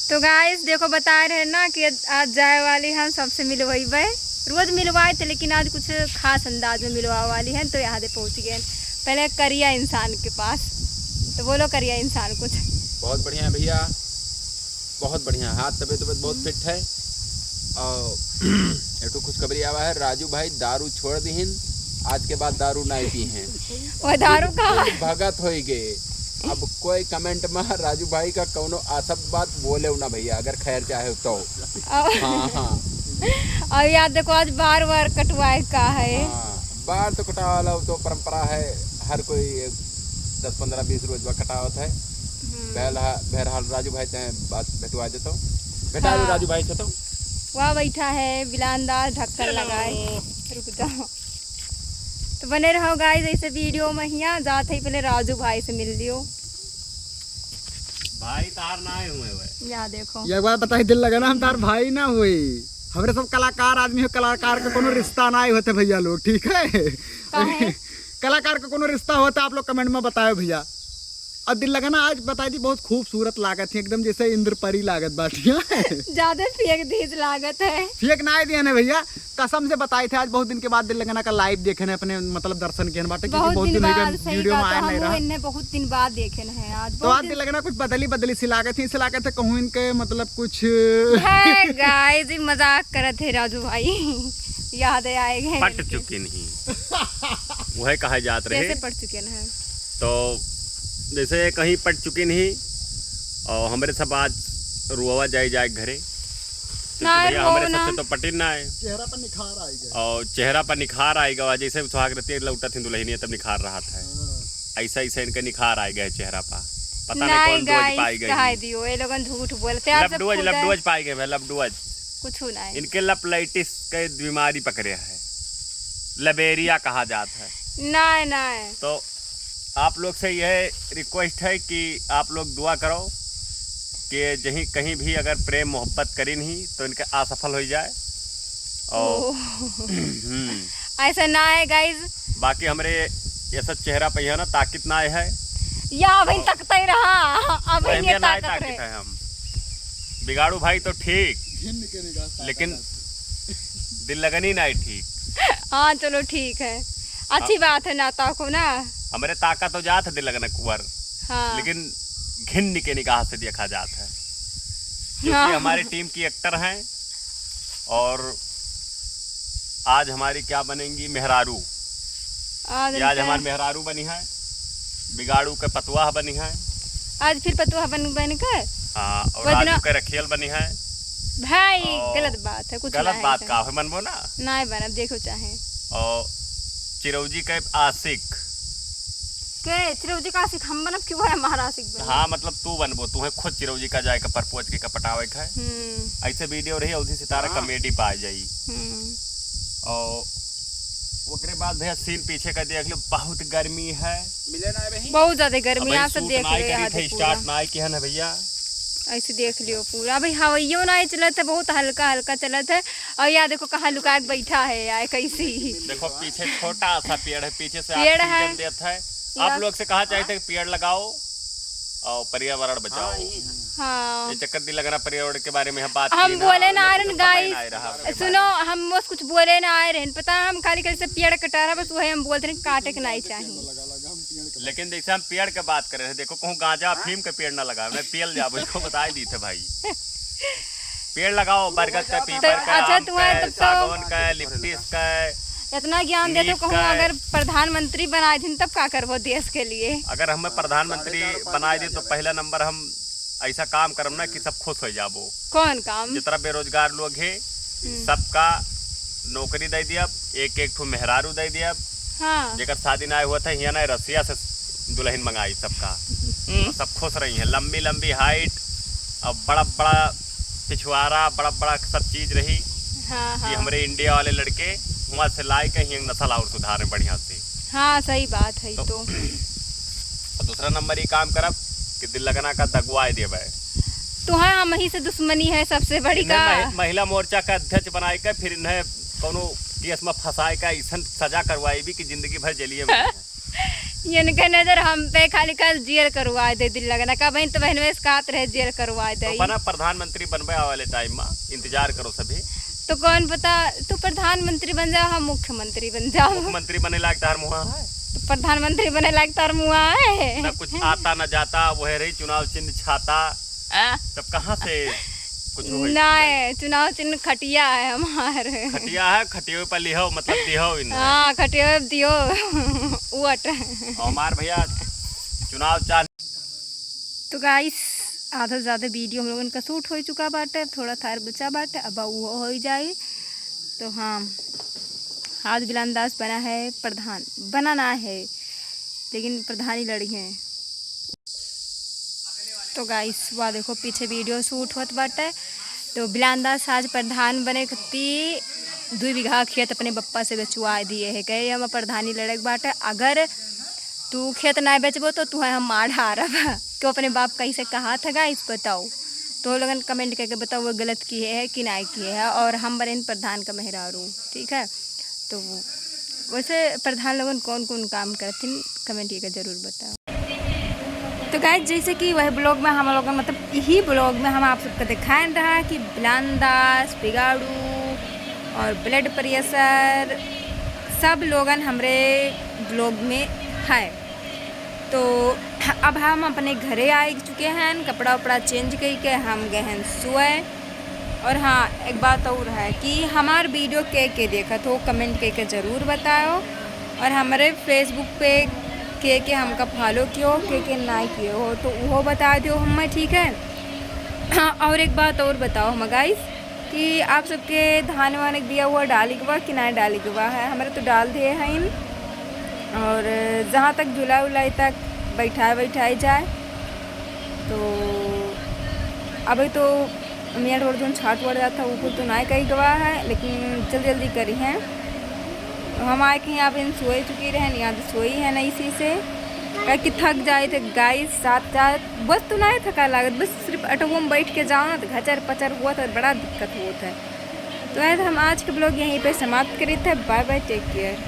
तो गाइस देखो बता रहे हैं ना कि आज जाए वाली हम सबसे मिलवाई रोज मिलवाए थे, लेकिन आज कुछ खास अंदाज में मिलवा वाली हैं। तो यहाँ से पहुँच गए पहले करिया इंसान के पास। तो बोलो करिया इंसान कुछ। बहुत बढ़िया है भैया, बहुत बढ़िया। हाथ तबीयत बहुत फिट है। और एक खुशखबरी आवा है, राजू भाई दारू छोड़ दीहिन, आज के बाद दारू नहीं पी हैं। वो दारू का भगत हो गए। अब कोई कमेंट में राजू भाई का कौनो आसब बात बोले ना भैया, अगर खैर चाहे तो। हाँ हाँ। और याद देखो आज बार बार कटवाए का है। बार तो कटा वाला तो परंपरा है, हर कोई 10, 15, 20 रोज बाद कटावत है। बहरहाल राजू भाई ते बात भेटवा देता हूँ। बेटा राजू भाई से तो वहाँ बैठा है बिलानदार ढक्कन लगाए। रुक जाओ। तो बने रहो गाइस ऐसे वीडियो में। यहाँ जाते ही पहले राजू भाई से मिल लियो। भाई तार ना आए हुए वे। यहाँ देखो एक बात बताई, दिल लगा ना हम तार भाई ना हुई। हमरे सब कलाकार आदमी हो, कलाकार का कोनो रिश्ता ना होते भैया लोग, ठीक है। कलाकार का कोनो रिश्ता होता आप लोग कमेंट में बताओ भैया। और दिल लगा ना आज बताई थी, बहुत खूबसूरत लागत थी, एकदम जैसे इंद्र परी लागत बाटिया। ज्यादा फेंक दीज लागत है। फेंक ना दिया ना भैया, कसम से बताए थे। आज बहुत दिन के बाद दिल लगाना का लाइव देखे ने अपने मतलब दर्शन किए बाटे, क्योंकि बहुत दिन वीडियो में आया नहीं रहा। इन्हें बहुत दिन बाद देखे हैं आज। तो आज दिल लगना कुछ बदली सी लागत थी, इस लागत है कहूँ इनके मतलब कुछ गाइस मजाक करत है राजू भाई। याद आएगा पट चुके नहीं वह कहा जात रहे। कैसे पट चुके हैं? तो जैसे कहीं पट चुके नहीं और हमारे सब आज रुआ जाए घरे। हमारे सबसे तो पटिन ना है, चेहरा पर निखार आएगा और चेहरा पर निखार आएगा। जैसे सुहाग रती लौटा थी दुल्हनिया तब निखार रहा था, ऐसा ऐसा इनका निखार आ गया है चेहरा पर। पता नहीं कौन डोज पाई गई। दियो ये लोगन झूठ बोलते हैं। लबडुअज पाई गए, लबडुअज कुछ ना है। इनके लपलाइटिस के बीमारी पकड़े है, लबेरिया कहा जाता है। ना तो आप लोग से यह रिक्वेस्ट है कि आप लोग दुआ करो कि जहीं कहीं भी अगर प्रेम मोहब्बत करी नहीं तो इनके असफल हो जाए। और ऐसा ना है गाइज। बाकी हमारे ये सब चेहरा पे है ना ताकत ना है या भाई तकता ही रहा। अब ये ताकत है। हम बिगाड़ू भाई तो ठीक, लेकिन दिल लगनी नहीं ठीक। हाँ चलो ठीक है, अच्छी बात है। नाता को ना हमारे ताकत तो जात है दिल लगना कुंवर। हाँ। लेकिन घिन के निगाह से देखा जाता है, क्योंकि हमारी टीम की एक्टर हैं। और आज हमारी क्या बनेंगी मेहरारू। आज हमारी मेहरारू बनी है, बिगाड़ू के पतुआ बनी है। आज फिर पतुआ बन कर। हाँ, और राजू के रखियल बनी है। भाई गलत बात है, कुछ गलत बात का है मनबो ना बना देखो चाहे। और चिरौजी के आशिक के चिरौजी का आशिक हम बनब क्यों है हमारा आशिक बन। हाँ मतलब तू बनबो, तू है खुद चिरौजी का जाए का परपोज के कपटावे का है। ऐसे वीडियो रही औधी सितारा कॉमेडी पाई जाई। और ओकरे बाद भैया सीन पीछे का देख लो, बहुत गर्मी है, मिले ना भाई, बहुत ज्यादा गर्मी। आप सब देख लो स्टार्ट ना की है ना भैया, ऐसे देख लियो पूरा। भाई हवाइयों ना चलत है, बहुत हल्का हल्का चलत है। और यार देखो कहाँ लुका के बैठा है यार, कैसी देखो पीछे छोटा सा पेड़ है, पीछे से पेड़ है देता है। आप लोग से कहा चाहते पेड़ लगाओ और पर्यावरण बचाओ। हाँ ये चक्कर दी लगना पर्यावरण के बारे में हम बात हम बोले ना आ रहे गाइस, सुनो हम बस कुछ बोले ना आए रहे, पता है हम खाली कैसे पेड़ कटा रहा, बस वही हम बोलते रहे काटे के नहीं चाहिए। लेकिन जैसे हम पेड़ के बात कर रहे थे, देखो कहूँ गांजा अफीम के पेड़ ना लगा, मैं पेल जा उसको बता दी थे भाई। पेड़ लगाओ, बरगद का, पीपल का, सागौन का, लिप्टिस का। इतना ज्ञान देते कहूँ अगर प्रधानमंत्री बनाए थे तब क्या करबो देश के लिए। अगर हमें प्रधानमंत्री बनाए दी तो पहला नंबर हम ऐसा काम करम ना कि सब खुश हो जाबो। कौन काम? जितना बेरोजगार लोग है सबका नौकरी दे दिया, एक ठो मेहरारू दे दिया। हाँ। जेकर शादी ना हुआ था यहाँ ना रसिया से दुल्हन मंगाई सबका। सब खुश रही है, लंबी लंबी हाइट और बड़ा बड़ा पिछवाड़ा, बड़ा बड़ा सब चीज रही। हाँ। ये हमारे इंडिया वाले लड़के वहाँ से लाए कहीं नस्ल और सुधारे बढ़िया से। हाँ सही बात है। तो दूसरा नंबर ये काम करब कि दिल लगना का दगवाए देवे तो हाँ हम ही से दुश्मनी है सबसे बड़ी का। महिला मोर्चा का अध्यक्ष बनाए के फिर इन्हें कोनो केस में फंसाए का ऐसा सजा करवाई भी कि जिंदगी भर जेलिए में। इनके नजर हम पे खाली कल जेल करवाए दे दिल लगना का बहन तो बहन में इसकात रहे जेल करवाए दे तो बना प्रधानमंत्री बनबे वाले टाइम में इंतजार करो सभी। तो कौन पता तू प्रधानमंत्री बन जाओ हम मुख्यमंत्री बन जाओ। मुख्यमंत्री बने लायक तार मुहा है तो प्रधानमंत्री बने लायक तार मुआ है ना, कुछ आता न जाता, वह रही चुनाव चिन्ह छाता, तब कहाँ से कुछ होई? ना चुनाव चिन्ह खटिया है हमारे। खटिया है, खटियो पर लिहो मतलब दिहो इन। हाँ खटिया दियो वोट। और हमार भैया चुनाव चाह। तो गाइस आधा से ज़्यादा वीडियो हम लोगन का शूट हो चुका बाटे, थोड़ा थार बचा बाटे, अब वो हो जाए। तो हाँ आज बिलानदास बना है प्रधान, बना ना है लेकिन प्रधान ही लड़ी हैं। तो गाइस वाह देखो पीछे वीडियो शूट होत बाटे। तो बिलानदास आज प्रधान बने खती 2 बीघा खेत अपने बप्पा से बेचवा दिए है, कहे हम प्रधानी लड़े बाटे। अगर तू खेत ना बेचबो तो तू है हम मार हारब। तो अपने बाप कैसे कहा था गाइस बताओ, तो लोगन कमेंट करके बताओ वो गलत किए है कि नहीं किए है। और हम बने प्रधान का मेहरारू, ठीक है। तो वैसे प्रधान लोगन कौन कौन काम करते कमेंट करके ज़रूर बताओ। तो गाइस जैसे कि वह ब्लॉग में हम लोग मतलब यही ब्लॉग में हम आप सबको दिखाए रहा कि बिलानदास बिगाड़ू और ब्लड प्रेशर सब लोगन हमारे ब्लॉग में है। तो अब हम अपने घरे आ चुके हैं, कपड़ा वपड़ा चेंज करके हम गए हैं सोए। और हाँ एक बात और है कि हमार वीडियो के देखा तो कमेंट करके ज़रूर बताओ। और हमारे फेसबुक पे के हमका फॉलो कियो के ना किए हो तो वो बता दो हमें, ठीक है। हाँ और एक बात और बताओ हम गाइस कि आप सबके धान वान दिया हुआ डाली गवा कि ना डाली गवा है। हमारे तो डाल दिए हैं इन, और जहाँ तक जुलाई उलाई तक बैठाए जाए। तो अभी तो मियाँ रोड जो छाट वड़ जाता ऊपर तो ना कहीं गवा है, लेकिन जल्दी करी हैं। तो हम आए कि आप इन सोए चुकी रहे, यहाँ तो सोई है ना इसी से कि थक जाए थे गाइस साथ जाए बस तो नहीं थका लागत, बस सिर्फ ऑटो में बैठ के जाओ ना तो घचर पचर हुआ तो बड़ा दिक्कत हुआ था। तो ऐसे हम आज के ब्लॉग यहीं पे समाप्त करी थे। Bye bye, take care.